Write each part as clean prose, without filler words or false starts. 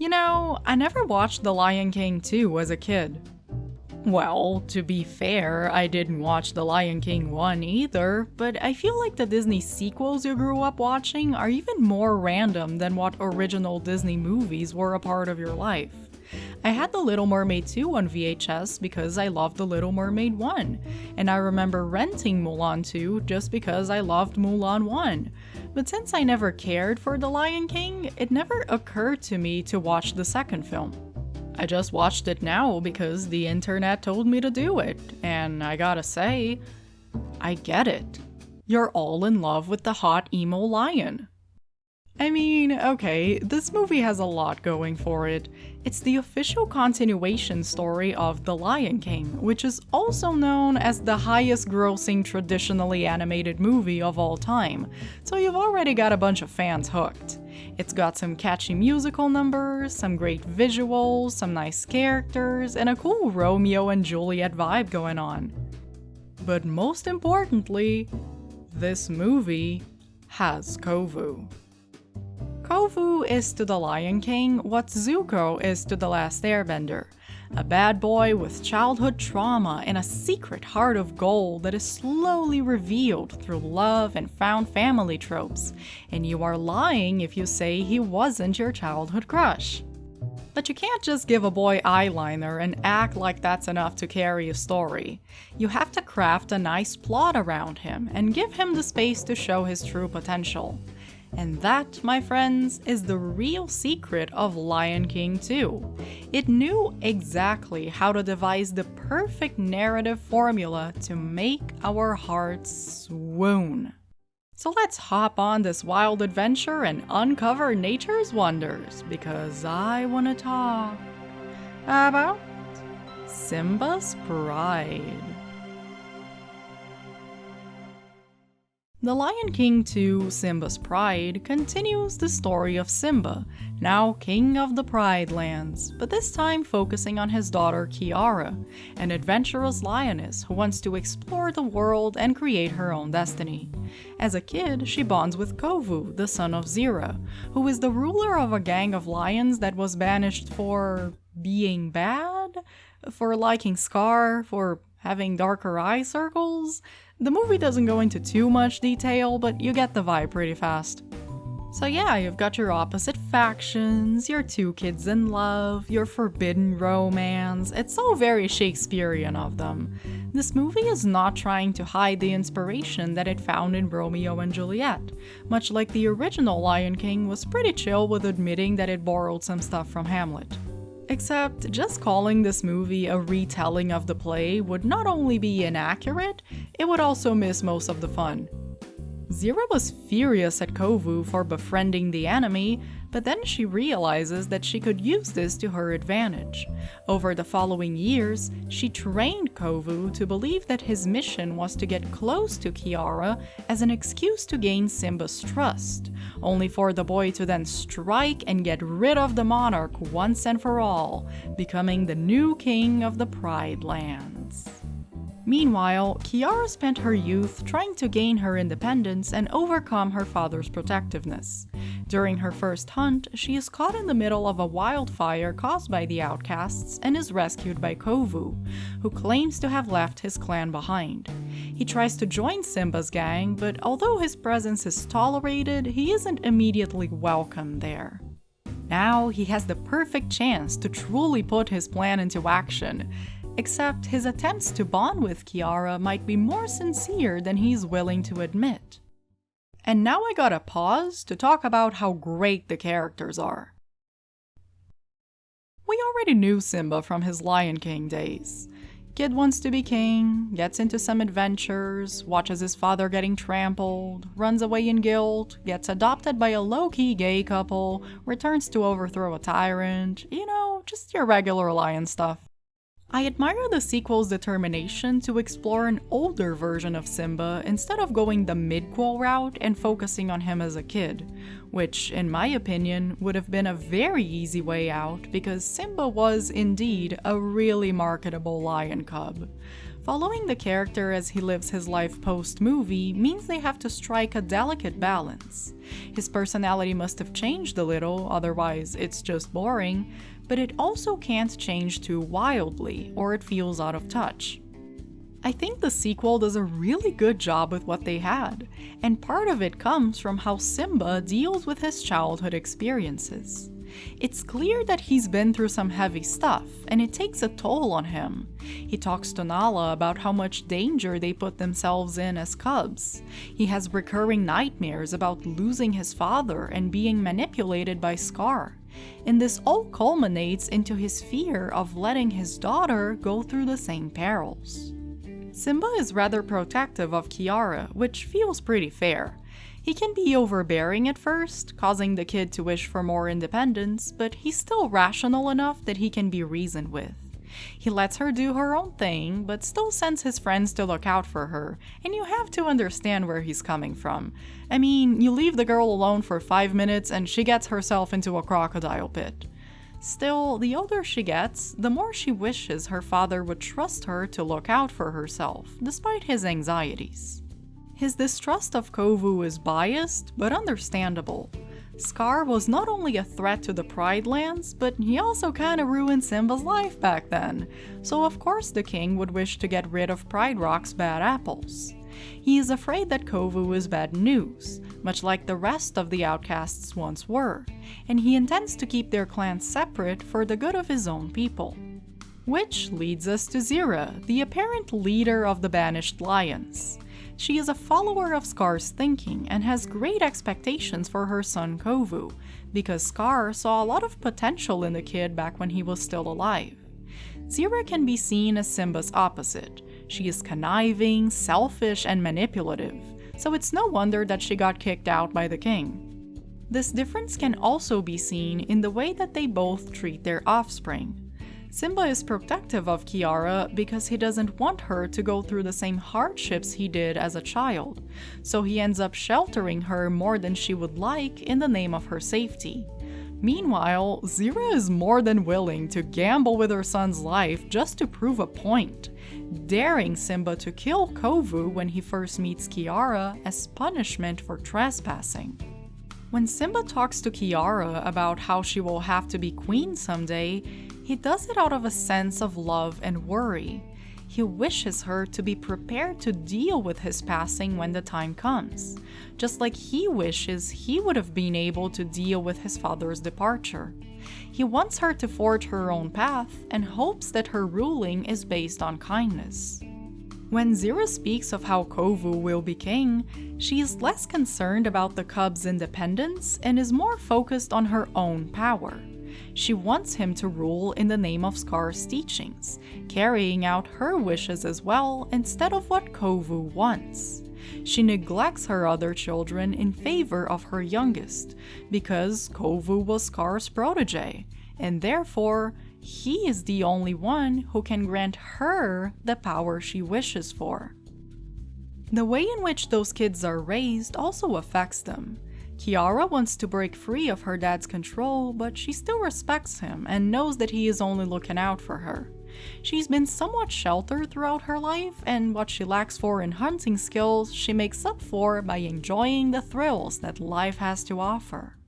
I never watched The Lion King 2 as a kid. Well, to be fair, I didn't watch The Lion King 1 either, but I feel like the Disney sequels you grew up watching are even more random than what original Disney movies were a part of your life. I had The Little Mermaid 2 on VHS because I loved The Little Mermaid 1, and I remember renting Mulan 2 just because I loved Mulan 1. But since I never cared for The Lion King, it never occurred to me to watch the second film. I just watched it now because the internet told me to do it, and I gotta say, I get it. You're all in love with the hot emo lion. I mean, okay, this movie has a lot going for it. It's the official continuation story of The Lion King, which is also known as the highest grossing traditionally animated movie of all time, so you've already got a bunch of fans hooked. It's got some catchy musical numbers, some great visuals, some nice characters, and a cool Romeo and Juliet vibe going on. But most importantly, this movie has Kovu. Kovu is to The Lion King what Zuko is to The Last Airbender. A bad boy with childhood trauma and a secret heart of gold that is slowly revealed through love and found family tropes, and you are lying if you say he wasn't your childhood crush. But you can't just give a boy eyeliner and act like that's enough to carry a story. You have to craft a nice plot around him and give him the space to show his true potential. And that, my friends, is the real secret of Lion King 2. It knew exactly how to devise the perfect narrative formula to make our hearts swoon. So let's hop on this wild adventure and uncover nature's wonders, because I want to talk about Simba's Pride. The Lion King 2 Simba's Pride continues the story of Simba, now king of the Pride Lands, but this time focusing on his daughter Kiara, an adventurous lioness who wants to explore the world and create her own destiny. As a kid, she bonds with Kovu, the son of Zira, who is the ruler of a gang of lions that was banished for being bad? For liking Scar? For having darker eye circles? The movie doesn't go into too much detail, but you get the vibe pretty fast. So yeah, you've got your opposite factions, your two kids in love, your forbidden romance. It's so very Shakespearean of them. This movie is not trying to hide the inspiration that it found in Romeo and Juliet, much like the original Lion King was pretty chill with admitting that it borrowed some stuff from Hamlet. Except, just calling this movie a retelling of the play would not only be inaccurate, it would also miss most of the fun. Zira was furious at Kovu for befriending the enemy, but then she realizes that she could use this to her advantage. Over the following years, she trained Kovu to believe that his mission was to get close to Kiara as an excuse to gain Simba's trust, only for the boy to then strike and get rid of the monarch once and for all, becoming the new king of the Pride Lands. Meanwhile, Kiara spent her youth trying to gain her independence and overcome her father's protectiveness. During her first hunt, she is caught in the middle of a wildfire caused by the outcasts and is rescued by Kovu, who claims to have left his clan behind. He tries to join Simba's gang, but although his presence is tolerated, he isn't immediately welcome there. Now he has the perfect chance to truly put his plan into action. Except his attempts to bond with Kiara might be more sincere than he's willing to admit. And now I gotta pause to talk about how great the characters are. We already knew Simba from his Lion King days. Kid wants to be king, gets into some adventures, watches his father getting trampled, runs away in guilt, gets adopted by a low-key gay couple, returns to overthrow a tyrant, just your regular lion stuff. I admire the sequel's determination to explore an older version of Simba instead of going the midquel route and focusing on him as a kid, which, in my opinion, would have been a very easy way out because Simba was indeed a really marketable lion cub. Following the character as he lives his life post-movie means they have to strike a delicate balance. His personality must have changed a little, otherwise it's just boring, but it also can't change too wildly, or it feels out of touch. I think the sequel does a really good job with what they had, and part of it comes from how Simba deals with his childhood experiences. It's clear that he's been through some heavy stuff, and it takes a toll on him. He talks to Nala about how much danger they put themselves in as cubs. He has recurring nightmares about losing his father and being manipulated by Scar. And this all culminates into his fear of letting his daughter go through the same perils. Simba is rather protective of Kiara, which feels pretty fair. He can be overbearing at first, causing the kid to wish for more independence, but he's still rational enough that he can be reasoned with. He lets her do her own thing, but still sends his friends to look out for her, and you have to understand where he's coming from. I mean, you leave the girl alone for 5 minutes and she gets herself into a crocodile pit. Still, the older she gets, the more she wishes her father would trust her to look out for herself, despite his anxieties. His distrust of Kovu is biased, but understandable. Scar was not only a threat to the Pride Lands, but he also kinda ruined Simba's life back then, so of course the king would wish to get rid of Pride Rock's bad apples. He is afraid that Kovu is bad news, much like the rest of the outcasts once were, and he intends to keep their clans separate for the good of his own people. Which leads us to Zira, the apparent leader of the Banished Lions. She is a follower of Scar's thinking and has great expectations for her son Kovu, because Scar saw a lot of potential in the kid back when he was still alive. Zira can be seen as Simba's opposite. She is conniving, selfish, and manipulative, so it's no wonder that she got kicked out by the king. This difference can also be seen in the way that they both treat their offspring. Simba is protective of Kiara because he doesn't want her to go through the same hardships he did as a child, so he ends up sheltering her more than she would like in the name of her safety. Meanwhile, Zira is more than willing to gamble with her son's life just to prove a point, daring Simba to kill Kovu when he first meets Kiara as punishment for trespassing. When Simba talks to Kiara about how she will have to be queen someday, he does it out of a sense of love and worry. He wishes her to be prepared to deal with his passing when the time comes, just like he wishes he would have been able to deal with his father's departure. He wants her to forge her own path and hopes that her ruling is based on kindness. When Zira speaks of how Kovu will be king, she is less concerned about the cub's independence and is more focused on her own power. She wants him to rule in the name of Scar's teachings, carrying out her wishes as well instead of what Kovu wants. She neglects her other children in favor of her youngest, because Kovu was Scar's protege, and therefore, he is the only one who can grant her the power she wishes for. The way in which those kids are raised also affects them. Kiara wants to break free of her dad's control, but she still respects him and knows that he is only looking out for her. She's been somewhat sheltered throughout her life, and what she lacks for in hunting skills, she makes up for by enjoying the thrills that life has to offer.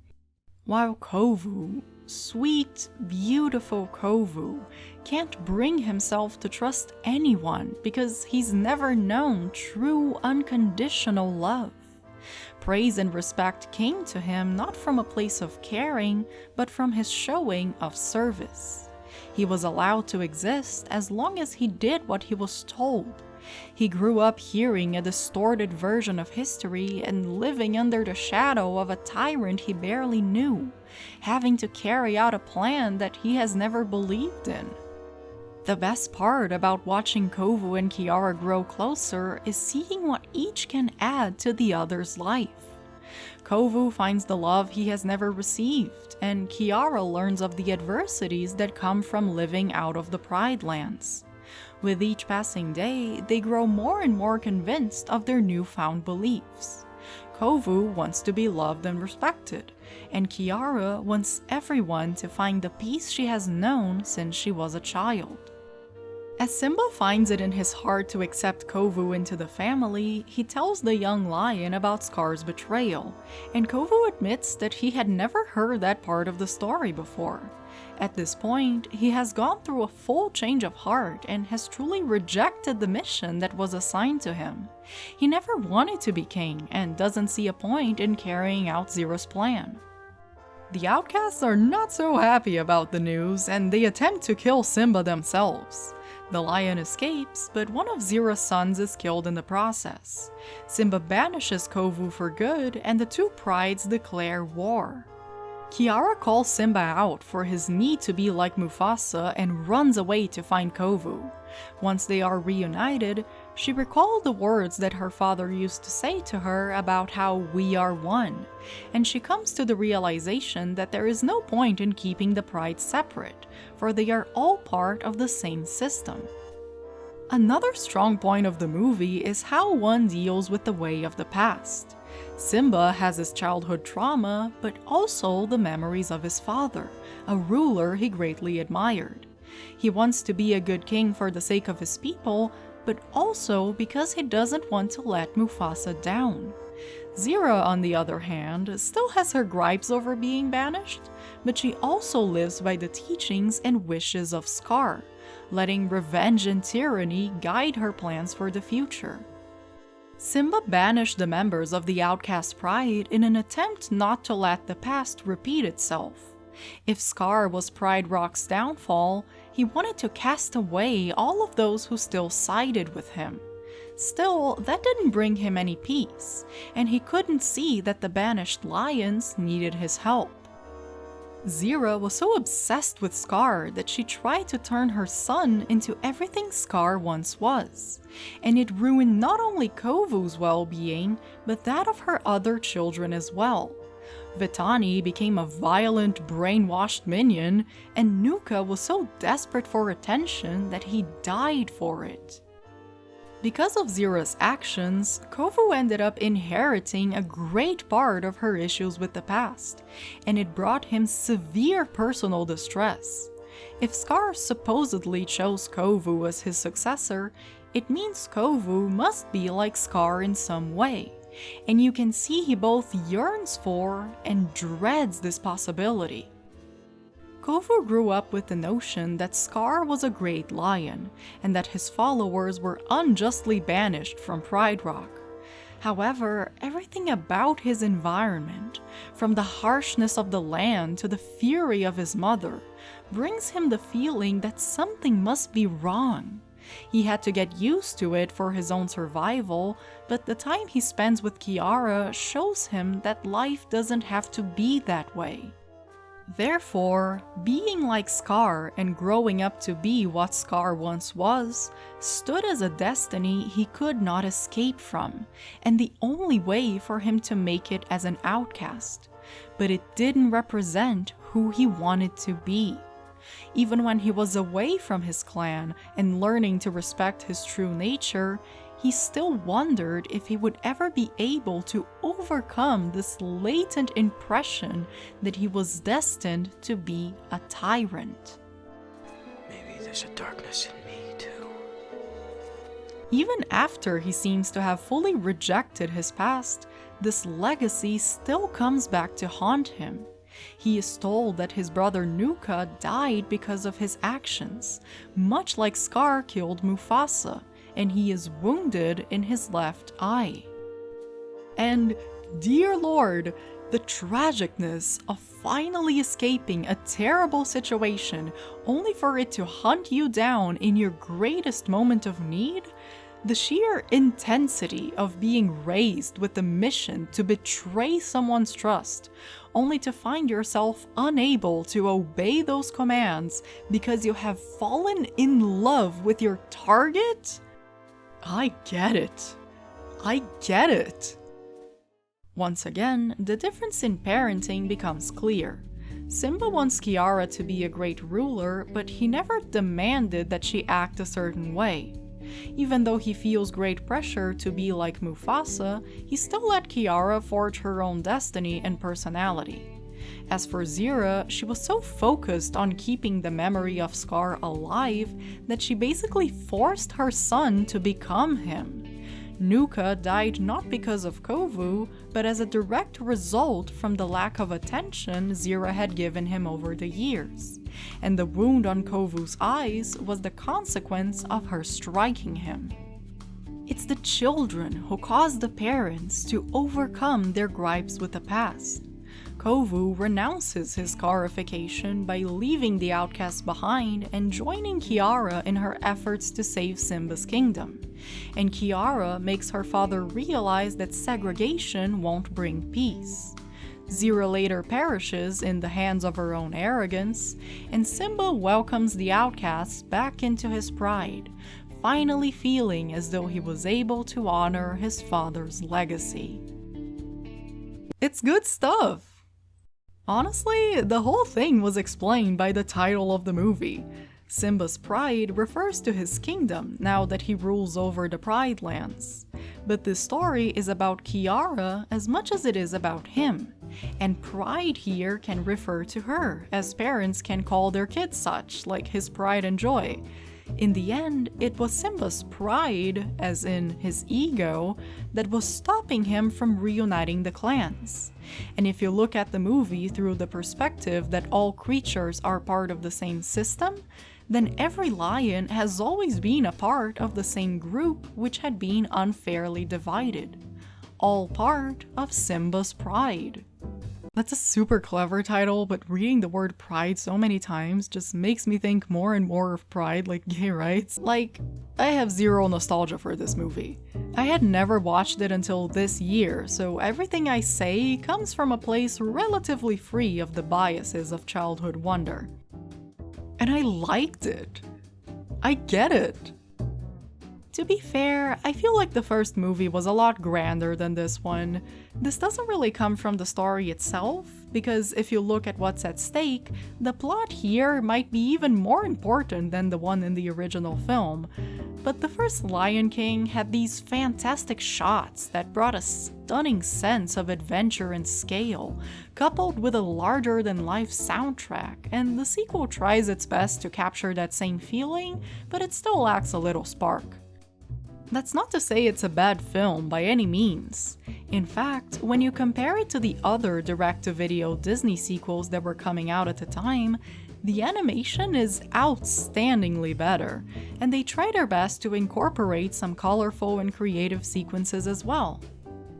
While Kovu, sweet, beautiful Kovu, can't bring himself to trust anyone because he's never known true unconditional love. Praise and respect came to him not from a place of caring, but from his showing of service. He was allowed to exist as long as he did what he was told. He grew up hearing a distorted version of history and living under the shadow of a tyrant he barely knew, having to carry out a plan that he has never believed in. The best part about watching Kovu and Kiara grow closer is seeing what each can add to the other's life. Kovu finds the love he has never received, and Kiara learns of the adversities that come from living out of the Pride Lands. With each passing day, they grow more and more convinced of their newfound beliefs. Kovu wants to be loved and respected, and Kiara wants everyone to find the peace she has known since she was a child. As Simba finds it in his heart to accept Kovu into the family, he tells the young lion about Scar's betrayal, and Kovu admits that he had never heard that part of the story before. At this point, he has gone through a full change of heart and has truly rejected the mission that was assigned to him. He never wanted to be king and doesn't see a point in carrying out Zera's plan. The outcasts are not so happy about the news and they attempt to kill Simba themselves. The lion escapes, but one of Zera's sons is killed in the process. Simba banishes Kovu for good and the two prides declare war. Kiara calls Simba out for his need to be like Mufasa and runs away to find Kovu. Once they are reunited, she recalled the words that her father used to say to her about how we are one, and she comes to the realization that there is no point in keeping the prides separate, for they are all part of the same system. Another strong point of the movie is how one deals with the way of the past. Simba has his childhood trauma, but also the memories of his father, a ruler he greatly admired. He wants to be a good king for the sake of his people, but also because he doesn't want to let Mufasa down. Zera, on the other hand, still has her gripes over being banished, but she also lives by the teachings and wishes of Scar, letting revenge and tyranny guide her plans for the future. Simba banished the members of the outcast pride in an attempt not to let the past repeat itself. If Scar was Pride Rock's downfall, he wanted to cast away all of those who still sided with him. Still, that didn't bring him any peace, and he couldn't see that the banished lions needed his help. Zera was so obsessed with Scar that she tried to turn her son into everything Scar once was, and it ruined not only Kovu's well-being, but that of her other children as well. Vitani became a violent, brainwashed minion, and Nuka was so desperate for attention that he died for it. Because of Zera's actions, Kovu ended up inheriting a great part of her issues with the past, and it brought him severe personal distress. If Scar supposedly chose Kovu as his successor, it means Kovu must be like Scar in some way, and you can see he both yearns for and dreads this possibility. Kovu grew up with the notion that Scar was a great lion, and that his followers were unjustly banished from Pride Rock. However, everything about his environment, from the harshness of the land to the fury of his mother, brings him the feeling that something must be wrong. He had to get used to it for his own survival, but the time he spends with Kiara shows him that life doesn't have to be that way. Therefore, being like Scar and growing up to be what Scar once was, stood as a destiny he could not escape from, and the only way for him to make it as an outcast. But it didn't represent who he wanted to be. Even when he was away from his clan and learning to respect his true nature, he still wondered if he would ever be able to overcome this latent impression that he was destined to be a tyrant. Maybe there's a darkness in me too. Even after he seems to have fully rejected his past, this legacy still comes back to haunt him. He is told that his brother Nuka died because of his actions, much like Scar killed Mufasa, and he is wounded in his left eye. And, dear Lord, the tragicness of finally escaping a terrible situation only for it to hunt you down in your greatest moment of need, the sheer intensity of being raised with the mission to betray someone's trust, only to find yourself unable to obey those commands because you have fallen in love with your target? I get it. I get it. Once again, the difference in parenting becomes clear. Simba wants Kiara to be a great ruler, but he never demanded that she act a certain way. Even though he feels great pressure to be like Mufasa, he still let Kiara forge her own destiny and personality. As for Zira, she was so focused on keeping the memory of Scar alive that she basically forced her son to become him. Nuka died not because of Kovu, but as a direct result from the lack of attention Zira had given him over the years. And the wound on Kovu's eyes was the consequence of her striking him. It's the children who cause the parents to overcome their gripes with the past. Kovu renounces his scarification by leaving the outcast behind and joining Kiara in her efforts to save Simba's kingdom. And Kiara makes her father realize that segregation won't bring peace. Zira later perishes in the hands of her own arrogance, and Simba welcomes the outcasts back into his pride, finally feeling as though he was able to honor his father's legacy. It's good stuff! Honestly, the whole thing was explained by the title of the movie. Simba's pride refers to his kingdom now that he rules over the Pride Lands. But this story is about Kiara as much as it is about him. And pride here can refer to her, as parents can call their kids such, like his pride and joy. In the end, it was Simba's pride, as in his ego, that was stopping him from reuniting the clans. And if you look at the movie through the perspective that all creatures are part of the same system, then every lion has always been a part of the same group which had been unfairly divided. All part of Simba's pride. That's a super clever title, but reading the word pride so many times just makes me think more and more of pride, like gay rights. Like, I have zero nostalgia for this movie. I had never watched it until this year, so everything I say comes from a place relatively free of the biases of childhood wonder. And I liked it. I get it. To be fair, I feel like the first movie was a lot grander than this one. This doesn't really come from the story itself, because if you look at what's at stake, the plot here might be even more important than the one in the original film. But the first Lion King had these fantastic shots that brought a stunning sense of adventure and scale, coupled with a larger-than-life soundtrack, and the sequel tries its best to capture that same feeling, but it still lacks a little spark. That's not to say it's a bad film by any means. In fact, when you compare it to the other direct-to-video Disney sequels that were coming out at the time, the animation is outstandingly better, and they try their best to incorporate some colorful and creative sequences as well.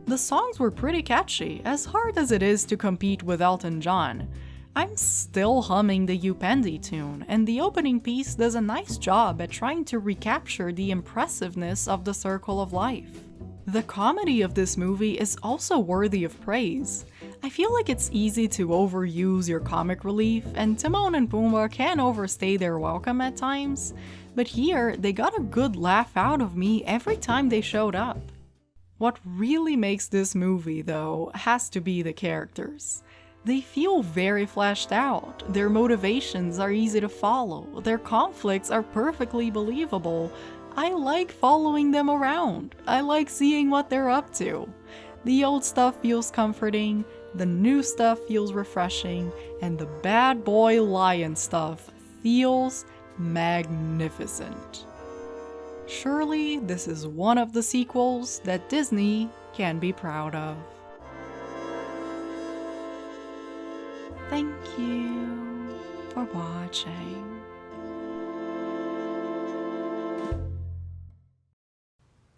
The songs were pretty catchy, as hard as it is to compete with Elton John. I'm still humming the Upendi tune, and the opening piece does a nice job at trying to recapture the impressiveness of the Circle of Life. The comedy of this movie is also worthy of praise. I feel like it's easy to overuse your comic relief, and Timon and Pumbaa can overstay their welcome at times, but here they got a good laugh out of me every time they showed up. What really makes this movie, though, has to be the characters. They feel very fleshed out, their motivations are easy to follow, their conflicts are perfectly believable. I like following them around, I like seeing what they're up to. The old stuff feels comforting, the new stuff feels refreshing, and the bad boy lion stuff feels magnificent. Surely this is one of the sequels that Disney can be proud of. Thank you for watching.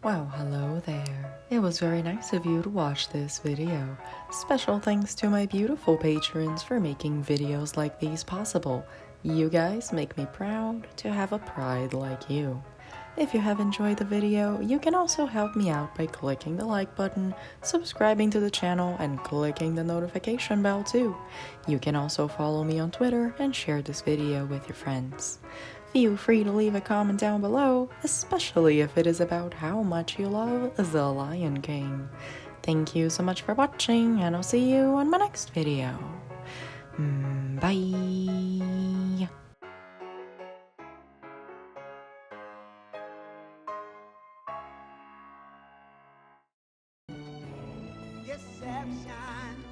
Well, hello there. It was very nice of you to watch this video. Special thanks to my beautiful patrons for making videos like these possible. You guys make me proud to have a pride like you. If you have enjoyed the video, you can also help me out by clicking the like button, subscribing to the channel, and clicking the notification bell too. You can also follow me on Twitter and share this video with your friends. Feel free to leave a comment down below, especially if it is about how much you love The Lion King. Thank you so much for watching, and I'll see you on my next video. Bye! Yes, sunshine.